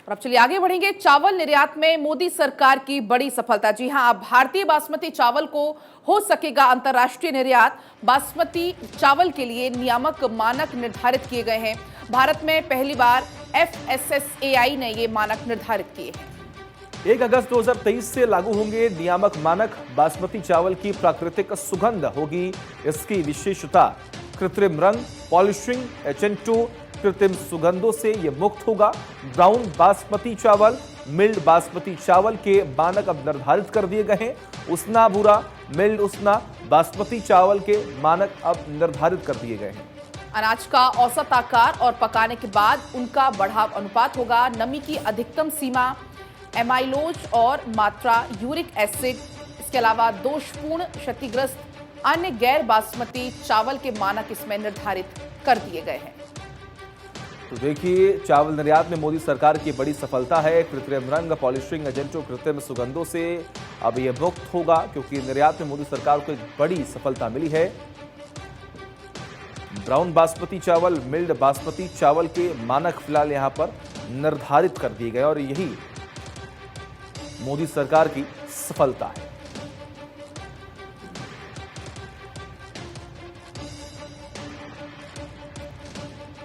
और अब चलिए आगे बढ़ेंगे। चावल निर्यात में मोदी सरकार की बड़ी सफलता। जी हां, अब भारतीय बासमती चावल को हो सकेगा अंतर्राष्ट्रीय निर्यात। बासमती चावल के लिए नियामक मानक निर्धारित किए गए हैं। भारत में पहली बार FSSAI ने ये मानक निर्धारित किए हैं। 1 अगस्त 2023 से लागू होंगे नियामक मानक। बासमती चावल की प्राकृतिक सुगंध होगी इसकी विशेषता। कृत्रिम रंग, पॉलिशिंग, HN2 कृत्रिम सुगंधों से यह मुक्त होगा। ब्राउन बासमती चावल, मिल्ड बासमती चावल के मानक अब निर्धारित कर दिए गए हैं। उसना भूरा, मिल्ड उसना बासमती चावल के मानक अब निर्धारित कर दिए गए हैं। अनाज का औसत आकार और पकाने के बाद उनका बढ़ाव अनुपात होगा। नमी की अधिकतम सीमा, एमाइलोज और मात्रा, यूरिक एसिड, इसके अलावा दोषपूर्ण, क्षतिग्रस्त अन्य गैर बासमती चावल के मानक इसमें निर्धारित कर दिए गए हैं। तो देखिए, चावल निर्यात में मोदी सरकार की बड़ी सफलता है। कृत्रिम रंग, पॉलिशिंग एजेंटों, कृत्रिम सुगंधों से अब यह मुक्त होगा, क्योंकि निर्यात में मोदी सरकार को एक बड़ी सफलता मिली है। ब्राउन बासमती चावल, मिल्ड बासमती चावल के मानक फिलहाल यहां पर निर्धारित कर दिए गए और यही मोदी सरकार की सफलता है।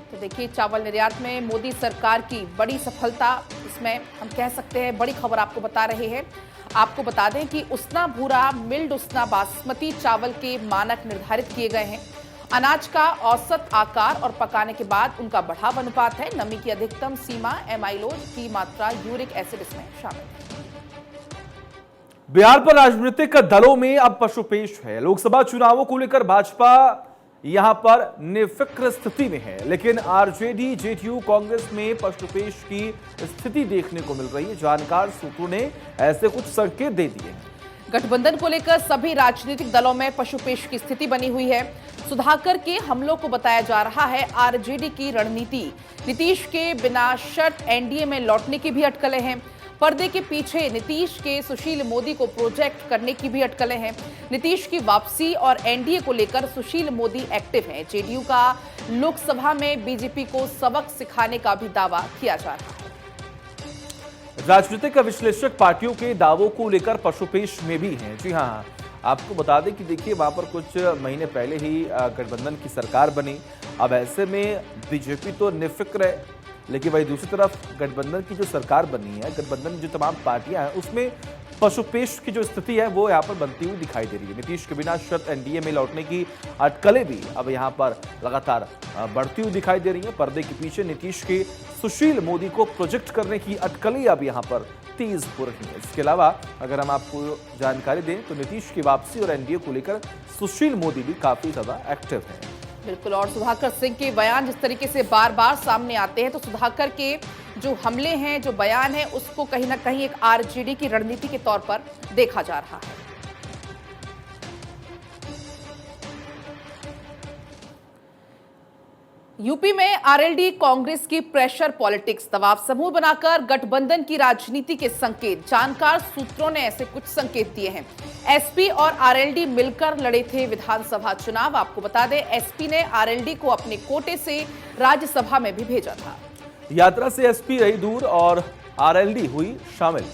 तो देखिए, चावल निर्यात में मोदी सरकार की बड़ी सफलता, इसमें हम कह सकते हैं बड़ी खबर आपको बता रहे हैं। आपको बता दें कि उसना भूरा, मिल्ड उसना बासमती चावल के मानक निर्धारित किए गए हैं। अनाज का औसत आकार और पकाने के बाद उनका बढ़ाव अनुपात है। नमी की अधिकतम सीमा, एमाइलोज की मात्रा, यूरिक एसिड इसमें शामिल है। बिहार पर राजनीतिक दलों में अब पशुपेश है। लोकसभा चुनावों को लेकर भाजपा यहां पर निफिक्र स्थिति में है, लेकिन आरजेडी, जेडीयू, कांग्रेस में पशुपेश की स्थिति देखने को मिल रही है। जानकार सूत्रों ने ऐसे कुछ संकेत दे दिए हैं। गठबंधन को लेकर सभी राजनीतिक दलों में पशुपेश की स्थिति बनी हुई है। सुधाकर के हमलों को बताया जा रहा है आरजेडी की रणनीति। नीतीश के बिना शर्त एनडीए में लौटने की भी अटकलें हैं। पर्दे के पीछे नीतीश के सुशील मोदी को प्रोजेक्ट करने की भी अटकलें हैं। नीतीश की वापसी और एनडीए को लेकर सुशील मोदी एक्टिव हैं। जेडीयू का लोकसभा में बीजेपी को सबक सिखाने का भी दावा किया जा रहा है। राजनीतिक विश्लेषक पार्टियों के दावों को लेकर पशुपेश में भी हैं। जी हां, आपको बता दें कि देखिए, वहां पर कुछ महीने पहले ही गठबंधन की सरकार बनी। अब ऐसे में बीजेपी तो निफिक्र है, लेकिन वही दूसरी तरफ गठबंधन की जो सरकार बनी है, गठबंधन की जो तमाम पार्टियां हैं, उसमें पशुपेश की जो स्थिति है वो यहाँ पर बनती हुई दिखाई दे रही है। नीतीश के बिना शर्त एनडीए में लौटने की अटकलें भी अब यहाँ पर लगातार बढ़ती हुई दिखाई दे रही है। पर्दे के पीछे नीतीश के सुशील मोदी को प्रोजेक्ट करने की अटकलें अब यहाँ पर तेज हो रही है। इसके अलावा अगर हम आपको जानकारी दें तो नीतीश की वापसी और एनडीए को लेकर सुशील मोदी भी काफी ज्यादा एक्टिव है। बिल्कुल, और सुधाकर सिंह के बयान जिस तरीके से बार बार सामने आते हैं, तो सुधाकर के जो हमले हैं, जो बयान है, उसको कहीं ना कहीं एक आरजेडी की रणनीति के तौर पर देखा जा रहा है। यूपी में आरएलडी कांग्रेस की प्रेशर पॉलिटिक्स, दबाव समूह बनाकर गठबंधन की राजनीति के संकेत। जानकार सूत्रों ने ऐसे कुछ संकेत दिए हैं। एसपी और आरएलडी मिलकर लड़े थे विधानसभा चुनाव। आपको बता दें, एसपी ने आरएलडी को अपने कोटे से राज्यसभा में भी भेजा था। यात्रा से एसपी रही दूर और आरएलडी हुई शामिल।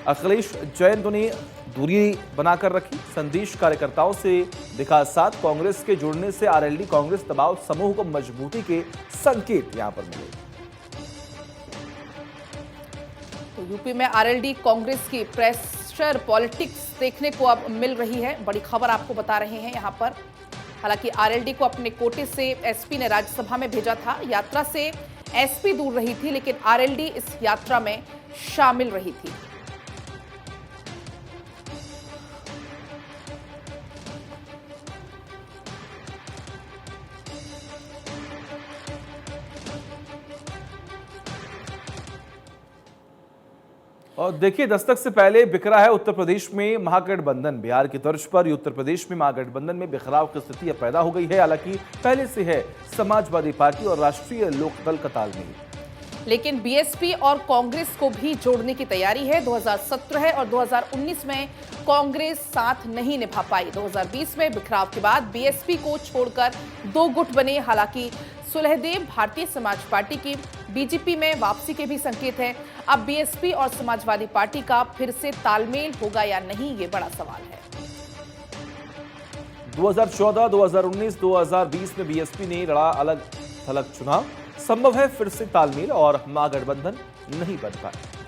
अखिलेश जैन ने दूरी बनाकर रखी। संदेश कार्यकर्ताओं से दिखा साथ। कांग्रेस के जुड़ने से आरएलडी कांग्रेस दबाव समूह को मजबूती के संकेत यहां पर मिले। तो यूपी में आरएलडी कांग्रेस की प्रेशर पॉलिटिक्स देखने को अब मिल रही है। बड़ी खबर आपको बता रहे हैं यहां पर। हालांकि आरएलडी को अपने कोटे से एसपी ने राज्यसभा में भेजा था। यात्रा से एसपी दूर रही थी, लेकिन आरएलडी इस यात्रा में शामिल रही थी। और देखिए, दस्तक से पहले बिखरा है उत्तर प्रदेश में महागठबंधन। बिहार की तर्ज पर उत्तर प्रदेश में महागठबंधन में बिखराव की स्थिति पैदा हो गई है। हालांकि पहले से है समाजवादी पार्टी और राष्ट्रीय लोकदल का तालमेल, लेकिन बीएसपी और कांग्रेस को भी जोड़ने की तैयारी है। 2017 और 2019 में कांग्रेस साथ नहीं निभा पाई। 2020 में बिखराव के बाद बीएसपी को छोड़कर दो गुट बने। हालांकि सुलहदेव भारतीय समाज पार्टी की बीजेपी में वापसी के भी संकेत हैं। अब बीएसपी और समाजवादी पार्टी का फिर से तालमेल होगा या नहीं, ये बड़ा सवाल है। 2014, 2019, 2020 में बीएसपी ने लड़ा अलग थलग चुनाव। संभव है फिर से तालमेल और महागठबंधन नहीं बन पाए।